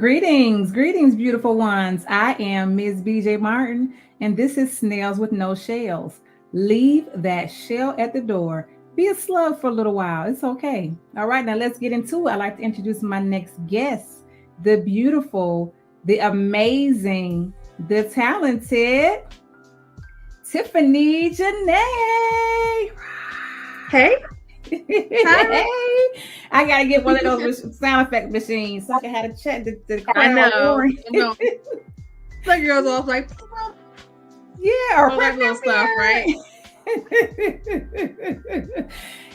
Greetings, beautiful ones. I am Ms. BJ Martin, and this is Snails with No Shells. Leave that shell at the door. Be a slug for a little while. It's okay. All right, now let's get into it. I'd like to introduce my next guest, the beautiful, the amazing, the talented Tyfany Janee. Hey. Hey, I gotta get one of those sound effect machines so I can have a chat. The I know. Like girls off like, yeah, or all that little stuff, right?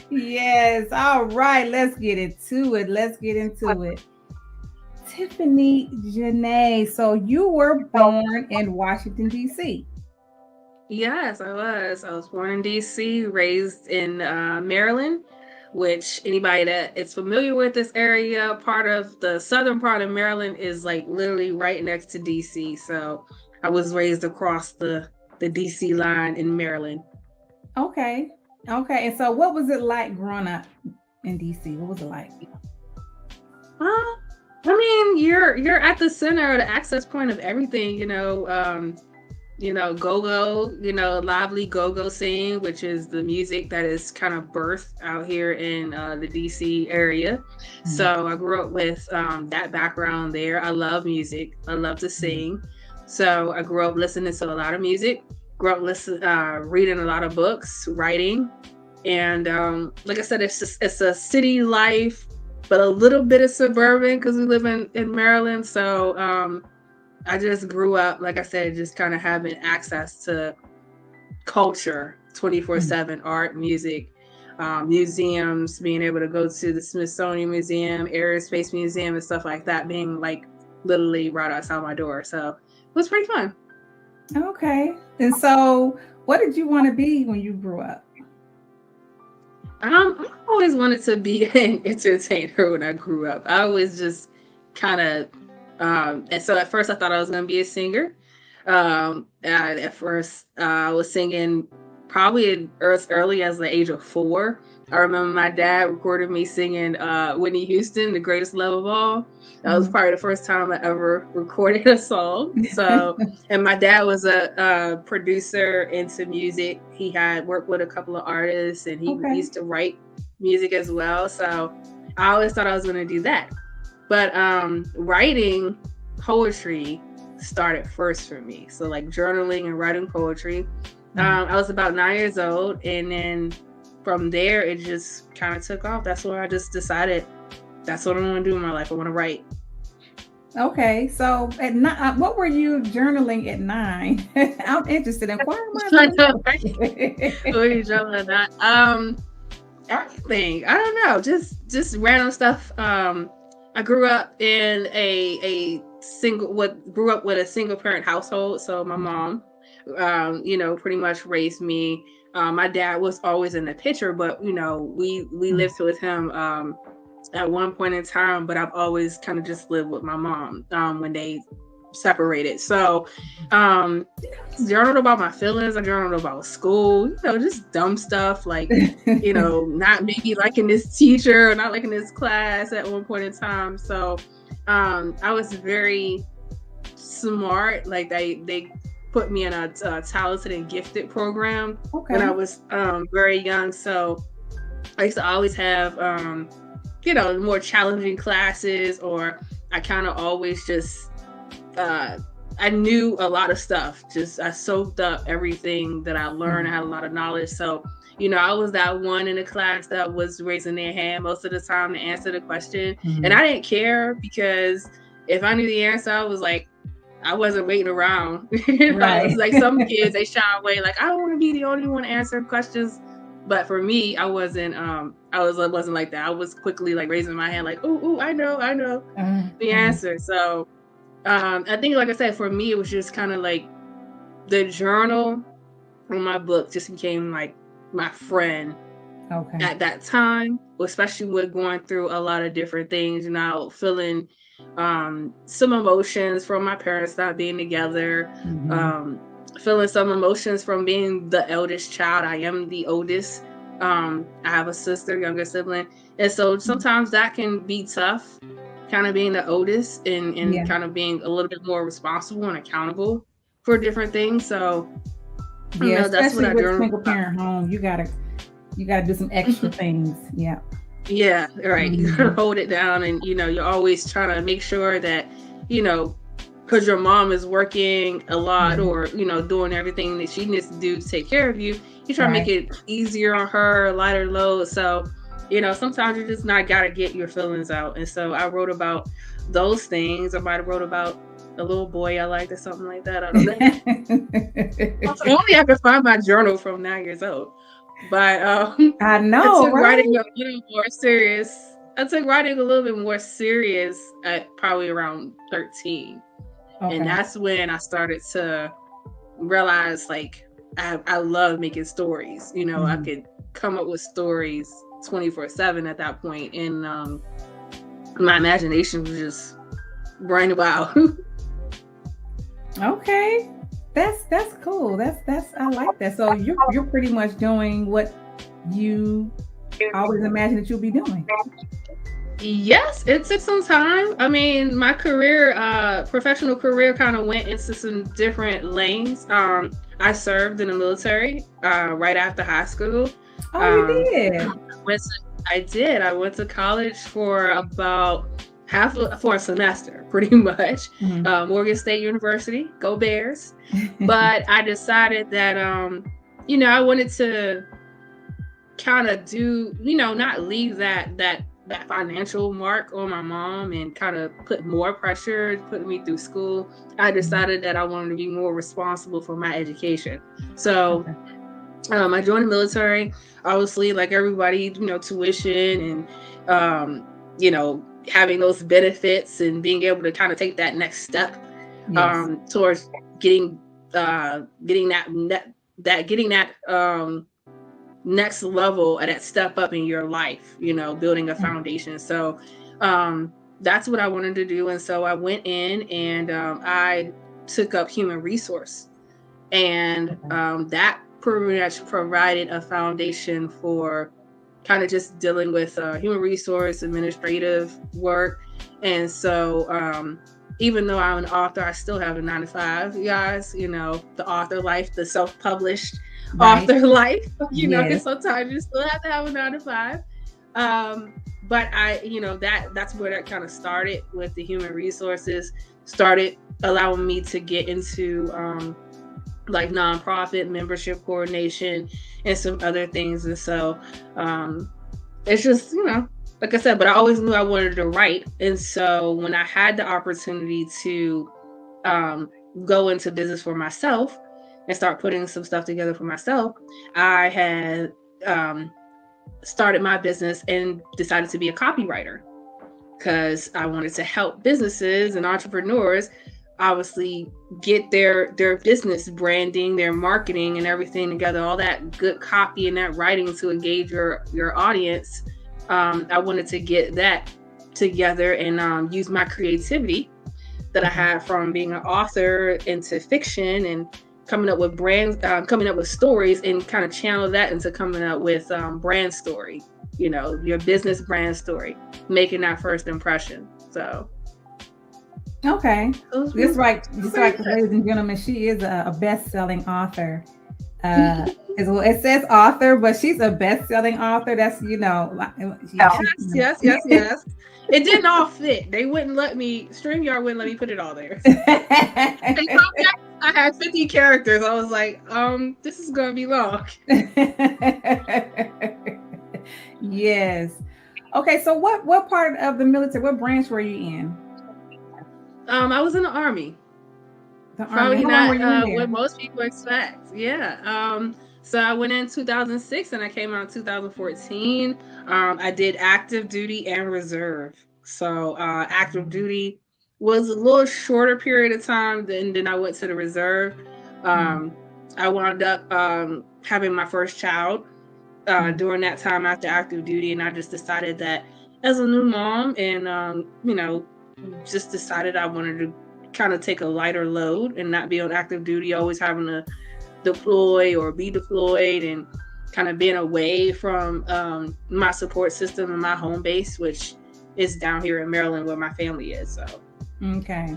Yes. All right. Let's get into it. Tyfany Janee. So you were born in Washington D.C. Yes, I was. I was born in D.C., raised in Maryland, which anybody that is familiar with this area, part of the southern part of Maryland is like literally right next to D.C. So I was raised across the D.C. line in Maryland. Okay. And so what was it like growing up in D.C.? What was it like? I mean, you're at the center of the access point of everything, go-go, lively go-go scene, which is the music that is kind of birthed out here in the DC area. Mm-hmm. So I grew up with that background there. I love music. I love to sing. So I grew up listening to a lot of music, grew up reading a lot of books, writing. And like I said, it's a city life, but a little bit of suburban because we live in Maryland. So I just grew up, like I said, just kind of having access to culture 24/7, art, music, museums, being able to go to the Smithsonian Museum, Aerospace Museum, and stuff like that, being like literally right outside my door. So it was pretty fun. Okay. And so what did you want to be when you grew up? I always wanted to be an entertainer when I grew up. I was just kind of and so at first I thought I was going to be a singer. At first I was singing probably as early as the age of 4. I remember my dad recorded me singing Whitney Houston, The Greatest Love of All. That was probably the first time I ever recorded a song. So, and my dad was a producer into music. He had worked with a couple of artists and he used to write music as well. So I always thought I was going to do that. But writing poetry started first for me. So like journaling and writing poetry. I was about 9 years old, and then from there it just kind of took off. That's where I just decided that's what I want to do in my life. I want to write. Okay, so at 9, what were you journaling at 9? I'm interested in why am I journaling at 9? Everything. I don't know, just random stuff. I grew up in grew up with a single parent household. So my mom, pretty much raised me. My dad was always in the picture, but we lived with him at one point in time. But I've always kind of just lived with my mom when they separated. So journaled about my feelings. I journaled about school, just dumb stuff like not maybe liking this teacher or not liking this class at one point in time. So I was very smart. Like they put me in a talented and gifted program when I was very young. So I used to always have more challenging classes, or I kind of always just I knew a lot of stuff. Just I soaked up everything that I learned. I had a lot of knowledge. So, I was that one in the class that was raising their hand most of the time to answer the question. And I didn't care, because if I knew the answer, I was like, I wasn't waiting around. Right. Like some kids, they shy away. Like, I don't want to be the only one to answer questions. But for me, I wasn't like that. I was quickly like raising my hand, like, ooh, I know the answer. So I think, like I said, for me, it was just kind of like the journal or my book just became like my friend at that time, especially with going through a lot of different things, feeling some emotions from my parents not being together, feeling some emotions from being the eldest child. I am the oldest. I have a sister, younger sibling. And so sometimes that can be tough. kind of being the oldest and Yeah. kind of being a little bit more responsible and accountable for different things. So, Yeah, that's what especially I with journal single about. parent home, you gotta do some extra things. Yeah. Yeah, right. You gotta Mhm. hold it down, and you're always trying to make sure that, you know, because your mom is working a lot, Mhm. or doing everything that she needs to do to take care of you. You try to make Right. it easier on her, lighter load. So, sometimes you just not gotta get your feelings out. And so I wrote about those things. I might have wrote about a little boy I liked or something like that. I don't know. Only I could find my journal from 9 years old. But I I know, took writing right? a little more serious. I took writing a little bit more serious at probably around 13. And Okay. that's when I started to realize, like, I love making stories. I Mhm. could come up with stories 24/7 at that point. And my imagination was just running wild. Okay. That's cool. That's I like that. So you're pretty much doing what you always imagined that you'll be doing. Yes, it took some time. I mean, my career, professional career, kind of went into some different lanes. I served in the military right after high school. Oh, you Um, did. went to, I did. I went to college for about for a semester, pretty much. Mhm. Morgan State University, go Bears! But I decided that I wanted to kind of do, not leave that financial mark on my mom and kind of put more pressure putting me through school. I Mhm. decided that I wanted to be more responsible for my education. So Okay. I joined the military, obviously, like everybody, tuition and having those benefits and being able to kind of take that next step Yes. towards getting getting that next level at that step up in your life, building a Mm. foundation. So that's what I wanted to do. And so I went in and I took up human resource. And Okay. that pretty much provided a foundation for kind of just dealing with human resource administrative work. And so even though I'm an author, I still have a 9 to 5, you guys, the author life, the self-published Right. author life, Yes. sometimes you still have to have a 9 to 5. Um, but that's where that kind of started with the human resources, started allowing me to get into like nonprofit membership coordination and some other things. And so it's just, like I said, but I always knew I wanted to write. And so when I had the opportunity to um, go into business for myself and start putting some stuff together for myself, I had um, started my business and decided to be a copywriter because I wanted to help businesses and entrepreneurs obviously get their business branding, their marketing and everything together, all that good copy and that writing to engage your audience. I wanted to get that together and use my creativity that I Okay. had from being an author into fiction and coming up with brands, coming up with stories, and kind of channel that into coming up with brand story. Your business brand story, making that first impression. So Okay. those were Just right, just very right, ladies and gentlemen. She is a best-selling author. good. As well, it says author, but she's a best-selling author. That's Yes, yes, yes, yes. It didn't all fit. They wouldn't let me. StreamYard wouldn't let me put it all there. They told me I had 50 characters. I was like, this is gonna be long. Yes. Okay, so what part of the military, what branch were you in? I was in the army. The army. Probably How long were not you in what there? most people expect. Yeah. So I went in 2006 and I came out in 2014. I did active duty and reserve. So active duty was a little shorter period of time than then I went to the reserve. Mm, Um, I wound up having my first child mm, during that time after active duty, and I just decided that as a new mom, and just decided I wanted to kind of take a lighter load and not be on active duty, always having to deploy or be deployed, and kind of being away from my support system and my home base, which is down here in Maryland where my family is. So Okay.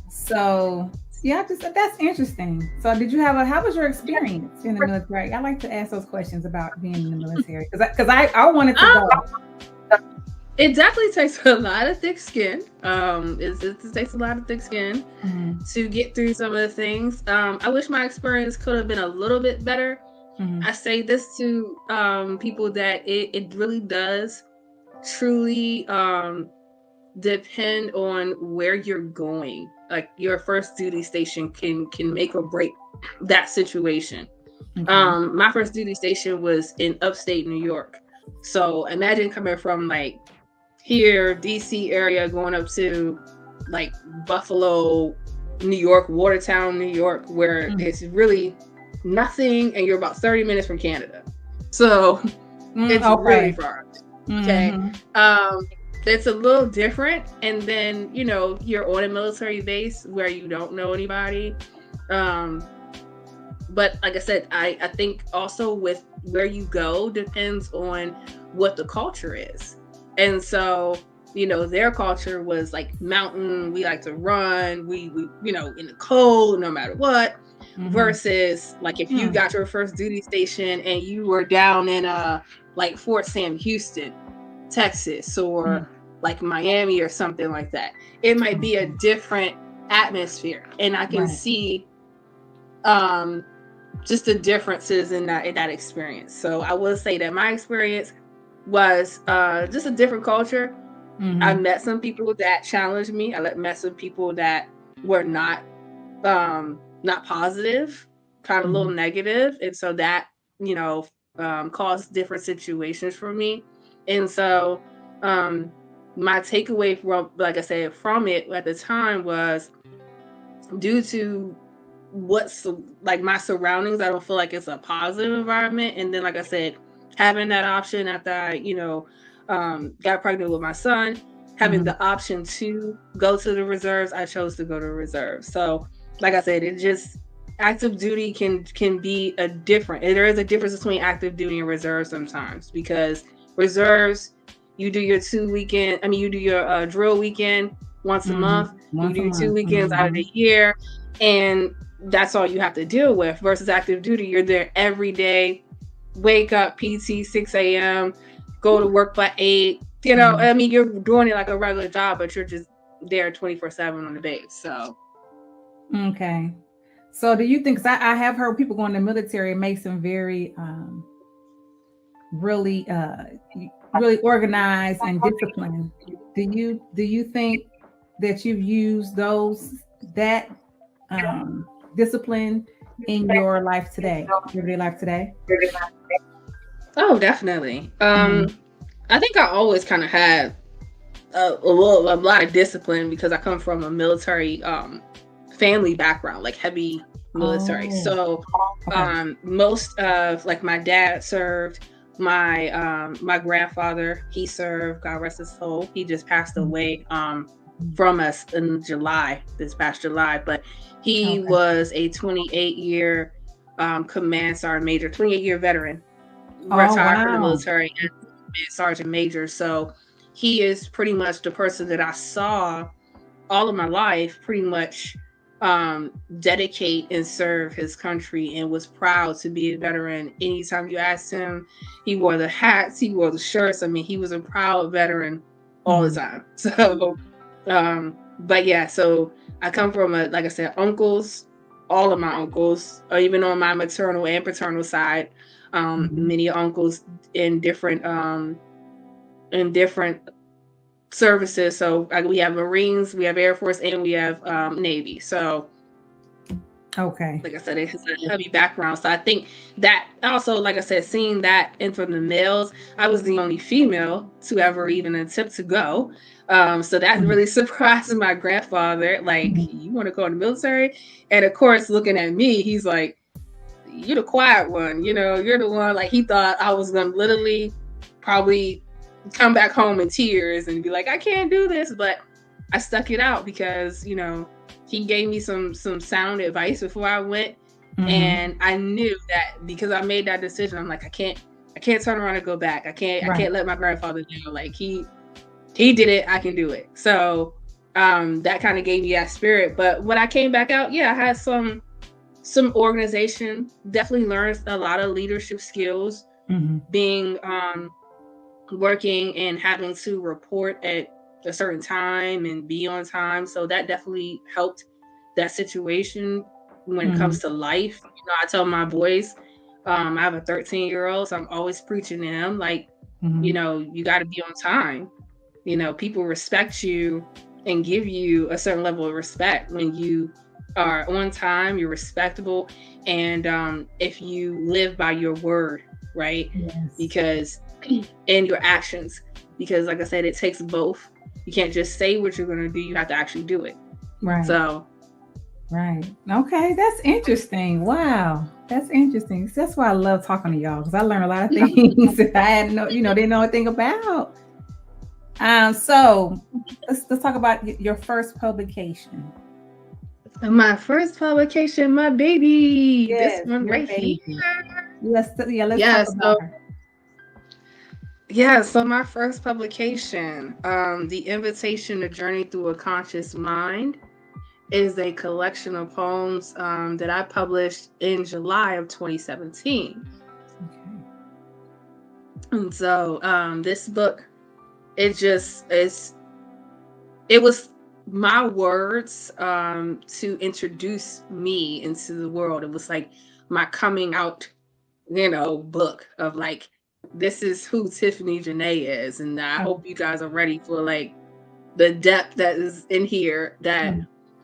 So yeah, that's interesting. So how was your experience in the military? I like to ask those questions about being in the military because I wanted to go. It definitely takes a lot of thick skin. It takes a lot of thick skin to get through some of the things. I wish my experience could have been a little bit better. I say this to people that it really does truly depend on where you're going. Like your first duty station can make or break that situation. My first duty station was in upstate New York. So imagine coming from like here, DC area, going up to like Buffalo, New York, Watertown, New York, where it's really nothing, and you're about 30 minutes from Canada. So it's really far. Okay. It's a little different. And then, you know, you're on a military base where you don't know anybody. But like I said, I think also with where you go depends on what the culture is. And so, you know, their culture was like mountain, we like to run, we you know, in the cold, no matter what, versus like if you got your first duty station and you were down in like Fort Sam Houston, Texas, or like Miami or something like that, it might be a different atmosphere. And I can see just the differences in that experience. So I will say that my experience was just a different culture. I met some people that challenged me. I met some people that were not positive, kind of a little negative. And so that, you know, caused different situations for me. And so my takeaway from, like I said, from it at the time was due to what's like my surroundings, I don't feel like it's a positive environment. And then, like I said, having that option after I, you know, got pregnant with my son, having the option to go to the reserves, I chose to go to reserves. So, like I said, it just active duty can be there is a difference between active duty and reserve sometimes, because reserves, you do your you do your drill weekend once a month, you do 2 weekends out of the year, and that's all you have to deal with. Versus active duty, you're there every day, wake up, PT 6 a.m., go to work by 8. You know, I mean, you're doing it like a regular job, but you're just there 24/7 on the base. So, okay. So, do you think? Because I have heard people going to the military makes them very, really organized and disciplined. Do you think that you've used that discipline in your life today, everyday life today? Oh, definitely. I think I always kind of had a lot of discipline because I come from a military family background, like heavy military. So most of like my dad served, my grandfather, he served, God rest his soul. He just passed away from us in this past July, but he was a 28-year command sergeant major, 28-year veteran, retired from the military and sergeant major. So he is pretty much the person that I saw all of my life pretty much dedicate and serve his country, and was proud to be a veteran. Anytime you asked him, he wore the hats, he wore the shirts. I mean, he was a proud veteran all the time. So but yeah, so I come from like I said, uncles, all of my uncles, or even on my maternal and paternal side, many uncles in different services. So we have Marines, we have Air Force, and we have Navy. So like I said, it has a heavy background. So I think that also, like I said, seeing that, and from the males, I was the only female to ever even attempt to go. So that really surprised my grandfather. Like, you want to go in the military? And of course, looking at me, he's like, you're the quiet one. You know, you're the one. Like, he thought I was going to literally probably come back home in tears and be like, I can't do this. But I stuck it out because, you know, he gave me some sound advice before I went. And I knew that because I made that decision, I'm like, I can't turn around and go back. I can't let my grandfather down. Like, he he did it, I can do it. So that kind of gave me that spirit. But when I came back out, I had some organization, definitely learned a lot of leadership skills, being working and having to report at a certain time and be on time. So that definitely helped that situation when it comes to life. I tell my boys, I have a 13-year-old, so I'm always preaching to him, like, you got to be on time. People respect you and give you a certain level of respect when you are on time, you're respectable, and if you live by your word, right? Yes. Because and your actions, because like I said, it takes both. You can't just say what you're going to do, you have to actually do it. Right. So right. Okay, that's interesting. Wow, that's interesting. That's why I love talking to y'all, because I learn a lot of things that I hadn't didn't know anything about. So let's talk about your first publication. My first publication, my baby. Yes, this one right baby. here. Let's talk about her. Yeah, so my first publication, The Invitation to Journey Through a Conscious Mind, is a collection of poems that I published in July of 2017. Okay. And so this book, it was my words to introduce me into the world. It was like my coming out, book of like, this is who Tyfany Janee is. And I hope you guys are ready for like the depth that is in here, that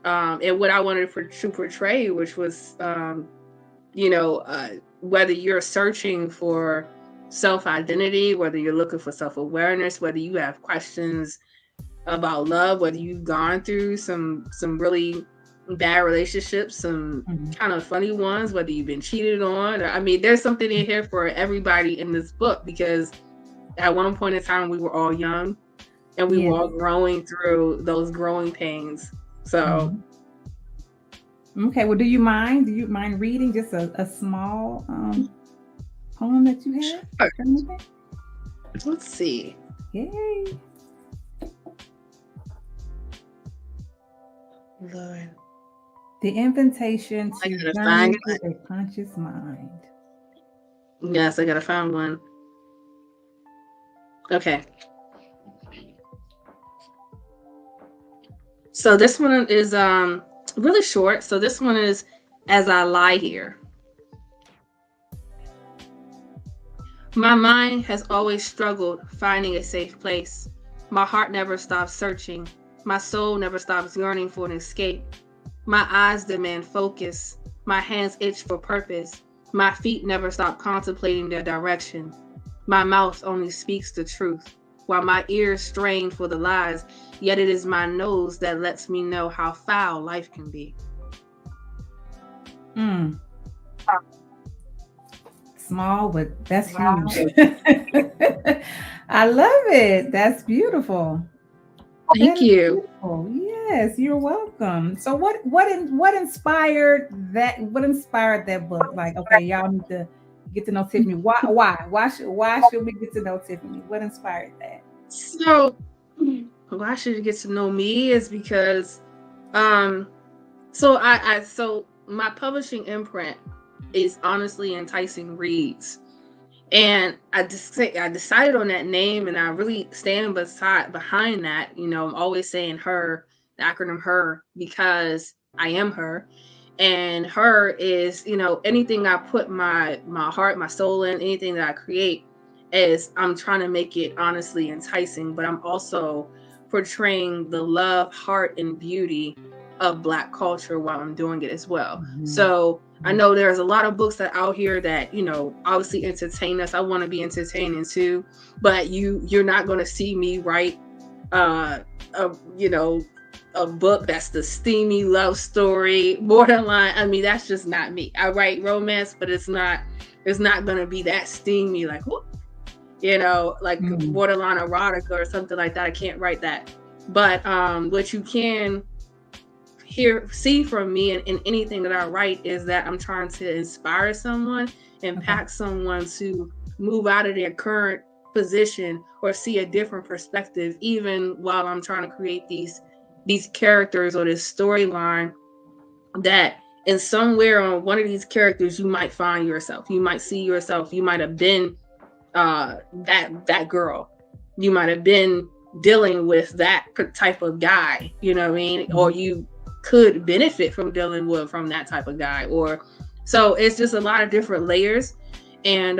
and what I wanted to portray, which was whether you're searching for self-identity, whether you're looking for self-awareness, whether you have questions about love, whether you've gone through some really bad relationships, some kind of funny ones, whether you've been cheated on, there's something in here for everybody in this book, because at one point in time we were all young and we were all growing through those growing pains. So okay, well, do you mind reading just a small poem that you have? Let's see. Yay. Lord. The Invitation to Journey Through a Conscious Mind. Yes, I gotta find one. Okay. So this one is really short. So this one is As I Lie Here. My mind has always struggled finding a safe place. My heart never stops searching. My soul never stops yearning for an escape. My eyes demand focus. My hands itch for purpose. My feet never stop contemplating their direction. My mouth only speaks the truth, while my ears strain for the lies, yet it is my nose that lets me know how foul life can be. Small, but that's huge. I love it. That's beautiful. Thank you. Beautiful. Yes, you're welcome. So what inspired that? What inspired that book? Like, okay, y'all need to get to know Tyfany. Why should we get to know Tyfany? What inspired that? So why should you get to know me is because so my publishing imprint is Honestly Enticing Reads. And I decided on that name, and I really stand behind that. I'm always saying her, the acronym HER, because I am her. And her is, anything I put my heart, my soul in, anything that I create, is I'm trying to make it honestly enticing, but I'm also portraying the love, heart, and beauty of Black culture while I'm doing it as well. So I know there's a lot of books that out here that, obviously entertain us. I want to be entertaining too, but you're not going to see me write, a book that's the steamy love story, borderline. That's just not me. I write romance, but it's not going to be that steamy, like, borderline erotica or something like that. I can't write that. But what you can see from me in anything that I write is that I'm trying to inspire someone, impact someone to move out of their current position or see a different perspective, even while I'm trying to create these characters or this storyline, that in somewhere on one of these characters you might find yourself, you might see yourself, you might have been that girl, you might have been dealing with that type of guy, you know what I mean? Or you could benefit from dealing with from that type of guy. Or so it's just a lot of different layers. And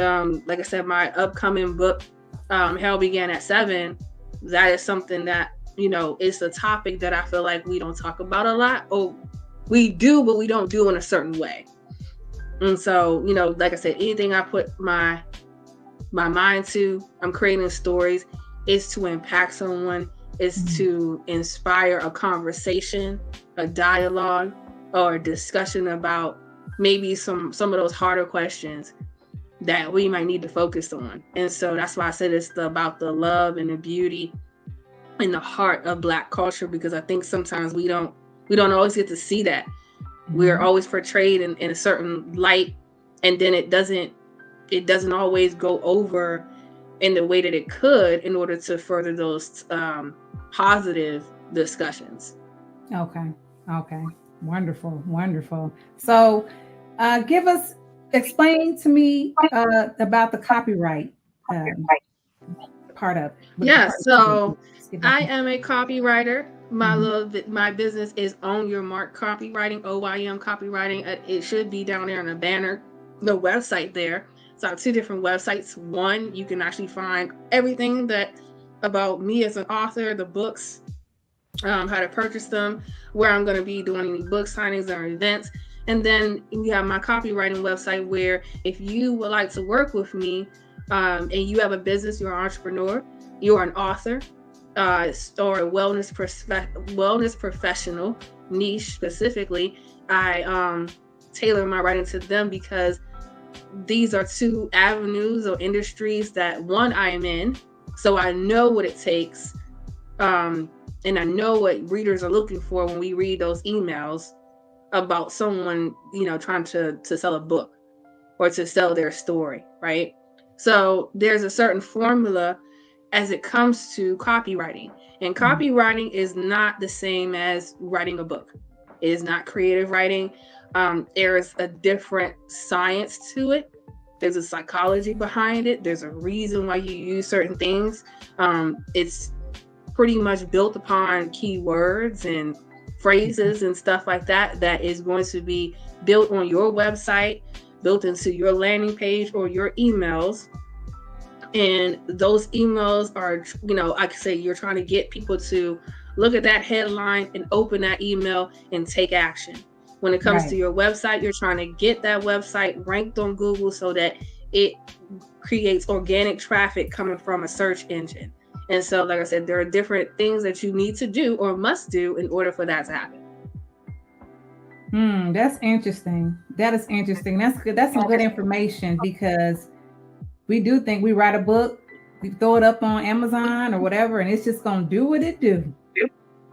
like I said, my upcoming book, Hell Began at 7, that is something that, you know, it's a topic that I feel like we don't talk about a lot. Or we do, but we don't do in a certain way. And so, you know, like I said, anything I put my mind to, I'm creating stories, is to impact someone, is to inspire a conversation, a dialogue, or a discussion about maybe some of those harder questions that we might need to focus on. And so that's why I said it's about the love and the beauty and the heart of Black culture, because I think sometimes we don't always get to see that. We're always portrayed in a certain light, and then it doesn't always go over in the way that it could in order to further those positive discussions. Okay. Wonderful. So explain to me about the copyright part of it. So I am a copywriter. My business is Own Your Mark Copywriting, OYM Copywriting. It should be down there on the banner, the website there. So I have 2 different websites. One, you can actually find everything about me as an author, the books, how to purchase them, where I'm going to be doing any book signings or events. And then we have my copywriting website, where if you would like to work with me, and you have a business, you're an entrepreneur, you're an author, or a wellness professional niche specifically, I tailor my writing to them, because these are 2 avenues or industries that, one, I am in, so I know what it takes, and I know what readers are looking for when we read those emails about someone, you know, trying to sell a book or to sell their story, right? So there's a certain formula as it comes to copywriting, and copywriting is not the same as writing a book. It is not creative writing. There's a different science to it. There's a psychology behind it. There's a reason why you use certain things. It's pretty much built upon keywords and phrases and stuff like that is going to be built on your website, built into your landing page or your emails. And those emails are, you know, I could say you're trying to get people to look at that headline and open that email and take action. When it comes to your website, you're trying to get that website ranked on Google so that it creates organic traffic coming from a search engine. And so, like I said, there are different things that you need to do or must do in order for that to happen. That's interesting. That is interesting. That's good. That's some good information, because we do think we write a book, we throw it up on Amazon or whatever, and it's just going to do what it do.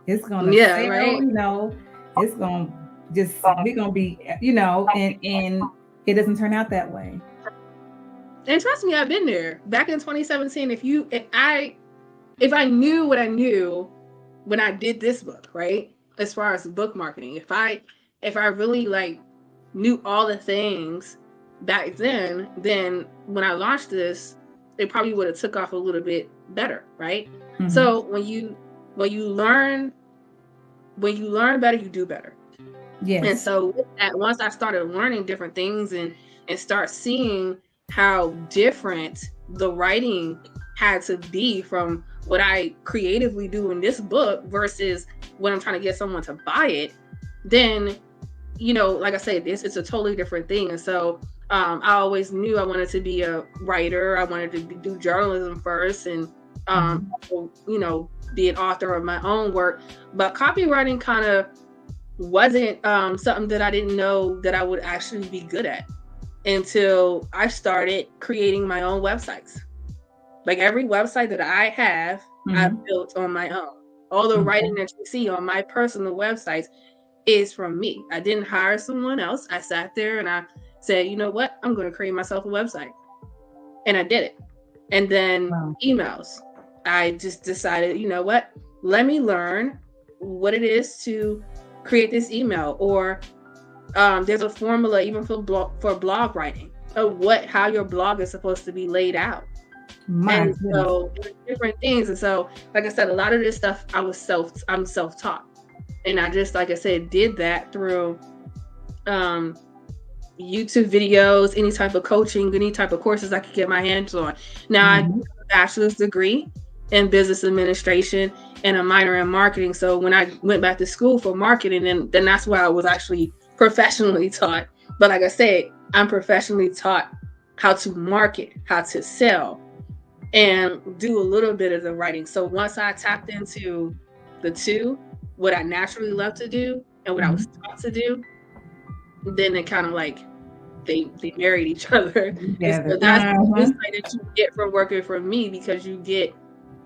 It's going to sell, right? You know, it's going to just, we're going to be, you know, and it doesn't turn out that way. And trust me, I've been there. Back in 2017, if I knew what I knew when I did this book, right? As far as book marketing, if I really like knew all the things back then when I launched this, it probably would have took off a little bit better, right? So when you learn better, you do better. Yes. And so once I started learning different things and start seeing how different the writing had to be from what I creatively do in this book versus when I'm trying to get someone to buy it, then, you know, like I said, it's a totally different thing. And so I always knew I wanted to be a writer. I wanted to do journalism first and, you know, be an author of my own work. But copywriting kind of wasn't something that I didn't know that I would actually be good at until I started creating my own websites. Like every website that I have, I've built on my own. All the writing that you see on my personal websites is from me. I didn't hire someone else. I sat there and I said, you know what? I'm going to create myself a website. And I did it. And then Wow. emails. I just decided, you know what? Let me learn what it is to create this email. Or there's a formula even for blog writing of how your blog is supposed to be laid out. My And goodness. so different things. And so, like I said, a lot of this stuff I'm self-taught. And I just, like I said, did that through YouTube videos, any type of coaching, any type of courses I could get my hands on. Now I have a bachelor's degree in business administration and a minor in marketing. So when I went back to school for marketing, then that's where I was actually professionally taught. But like I said, I'm professionally taught how to market, how to sell, and do a little bit of the writing. So once I tapped into the two, what I naturally love to do and what I was taught to do, then it kind of like they married each other. And so that's the insight that you get from working for me, because you get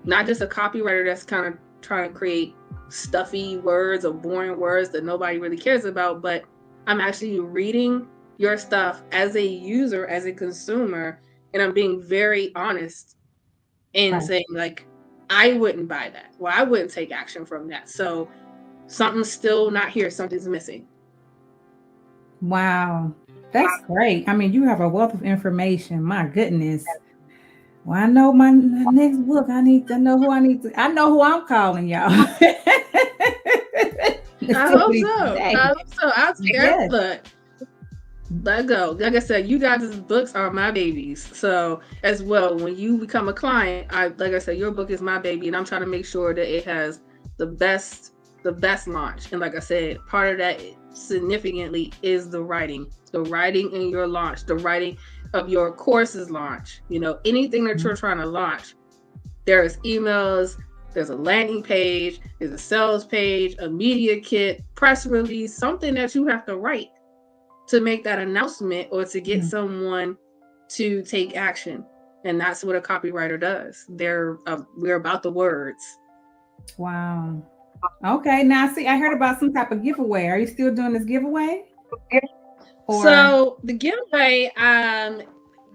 not just a copywriter that's kind of trying to create stuffy words or boring words that nobody really cares about, but I'm actually reading your stuff as a user, as a consumer, and I'm being very honest in saying, like, I wouldn't buy that. Well, I wouldn't take action from that. So something's still not here. Something's missing. Wow. That's great. I mean, you have a wealth of information. My goodness. Well, I know my next book. I need to know who I know who I'm calling, y'all. I hope so. I'll take that. Look, let go. Like I said, you guys' books are my babies. So as well, when you become a client, like I said, your book is my baby, and I'm trying to make sure that it has the best launch. And like I said, part of that significantly is the writing in your launch, the writing of your courses launch. You know, anything that you're trying to launch, there's emails, there's a landing page, there's a sales page, a media kit, press release, something that you have to write to make that announcement or to get someone to take action. And that's what a copywriter does. We're about the words. Wow. Okay. Now, see, I heard about some type of giveaway. Are you still doing this giveaway? So the giveaway,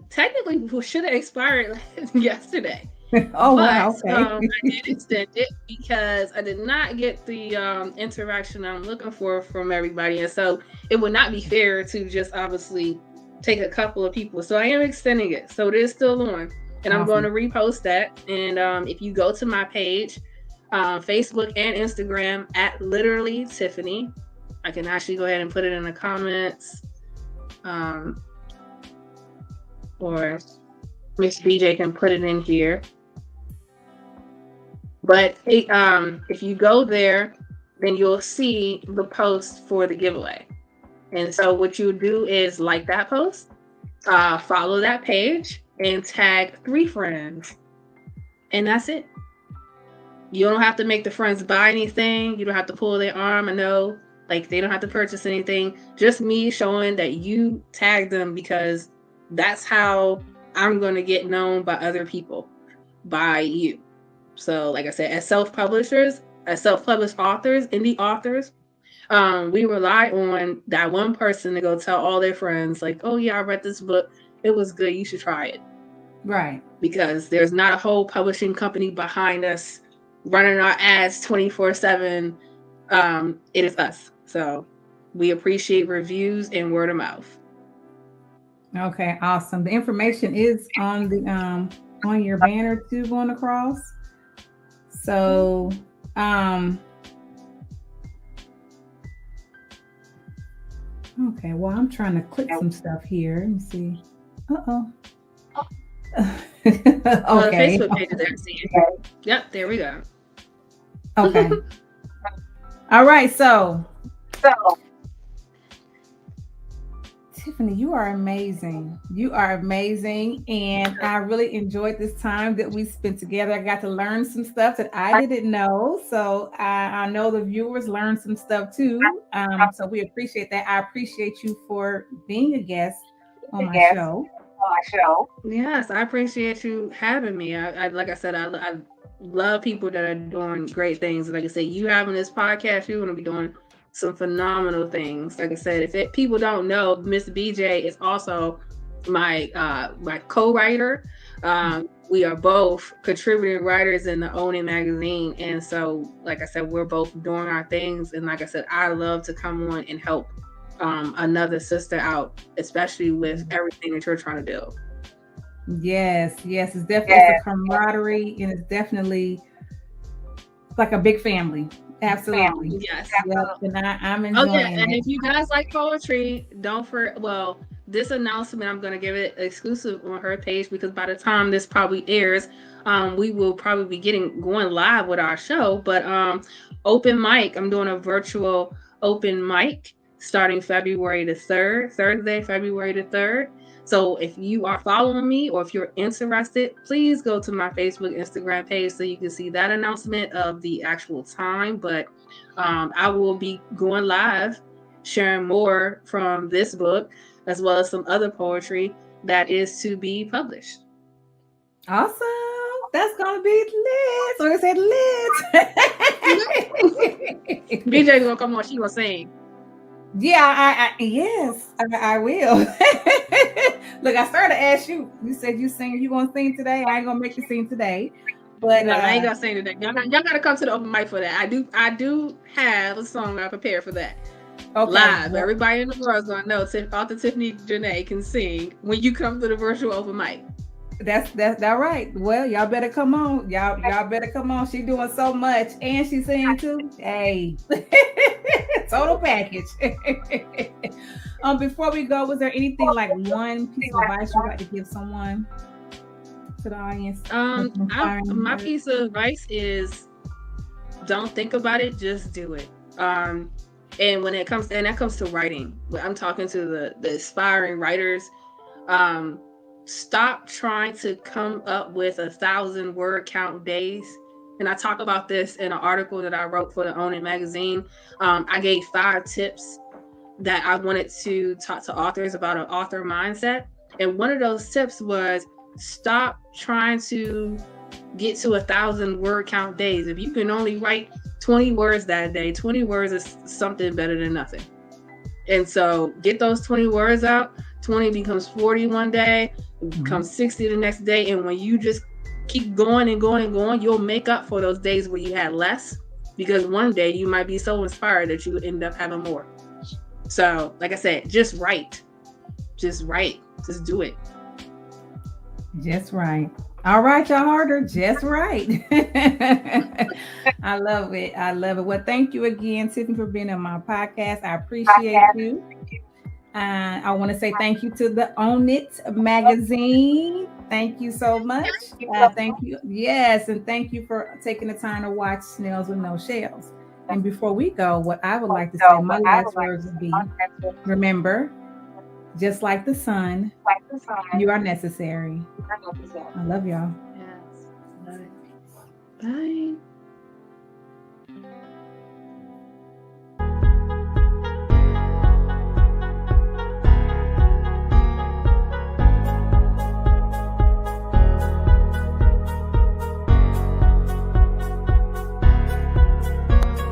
technically should have expired yesterday. Wow. Okay. I did extend it because I did not get the interaction I'm looking for from everybody, and so it would not be fair to just obviously take a couple of people. So I am extending it. So it is still on, and I'm going to repost that. And if you go to my page, Facebook and Instagram at literally Tyfany, I can actually go ahead and put it in the comments, or Miss BJ can put it in here. But if you go there, then you'll see the post for the giveaway. And so what you do is like that post, follow that page, and tag 3 friends. And that's it. You don't have to make the friends buy anything. You don't have to pull their arm. I know, like, they don't have to purchase anything. Just me showing that you tagged them, because that's how I'm going to get known by other people, by you. So like I said, as self-published authors, indie authors, we rely on that one person to go tell all their friends, like, oh yeah, I read this book. It was good. You should try it. Right. Because there's not a whole publishing company behind us running our ads 24/7. It is us. So we appreciate reviews and word of mouth. Okay, awesome. The information is on the on your banner too, going across. So okay, well, I'm trying to click some stuff here and see. Okay. The Facebook page is there. Yep, there we go. Okay. All right, so Tyfany, you are amazing. You are amazing. And I really enjoyed this time that we spent together. I got to learn some stuff that I didn't know. So I know the viewers learned some stuff too. So we appreciate that. I appreciate you for being a guest on my show. Yes, I appreciate you having me. I like I said, I love people that are doing great things. Like I said, you having this podcast, you're going to be doing some phenomenal things. Like I said, if people don't know, Miss BJ is also my co-writer. We are both contributing writers in the Own It magazine, and so, like I said, we're both doing our things. And like I said, I love to come on and help another sister out, especially with everything that you're trying to do. Yes, it's definitely a camaraderie, and it's definitely like a big family. Absolutely. Yes. Yep. And I'm enjoying and it. if you guys like poetry, don't forget. Well, this announcement, I'm going to give it exclusive on her page, because by the time this probably airs, we will probably be going live with our show. But open mic, I'm doing a virtual open mic starting February the 3rd, Thursday, February the 3rd. So if you are following me, or if you're interested, please go to my Facebook, Instagram page so you can see that announcement of the actual time. But I will be going live, sharing more from this book, as well as some other poetry that is to be published. Awesome. That's going to be lit. So I said lit. BJ's going to come on. She's going to sing. Yeah, I will. Look, I started to ask you. You said you sing. Are you going to sing today? I ain't going to make you sing today. But no, I ain't going to sing today. Y'all got to come to the open mic for that. I do have a song I prepared for that. Okay. Live. Well, everybody in the world is going to know author Tyfany Janee can sing when you come to the virtual open mic. That's that right. Well, y'all better come on. Y'all better come on. She doing so much, and she singing too. Hey, total package. Before we go, was there anything like one piece of advice you'd like to give someone, to the audience? My piece of advice is, don't think about it, just do it. And when it comes, and that comes to writing, I'm talking to the aspiring writers. Stop trying to come up with 1,000 word count days. And I talk about this in an article that I wrote for the Own It magazine. I gave 5 tips that I wanted to talk to authors about an author mindset. And one of those tips was, stop trying to get to 1,000 word count days. If you can only write 20 words that day, 20 words is something better than nothing. And so get those 20 words out. 20 becomes 40 one day, becomes 60 the next day. And when you just keep going and going and going, you'll make up for those days where you had less, because one day you might be so inspired that you end up having more. So like I said, just write, just do it. Just right. All right, y'all harder. Just right. I love it. Well, thank you again, Tiffany, for being on my podcast. I appreciate you. I want to say thank you to the Own It magazine. Thank you so much. Thank you. Yes, and thank you for taking the time to watch Snails with No Shells. And before we go, what I would like to say, my last words would be, remember, just like the sun, you are necessary. I love y'all. Yes. Bye.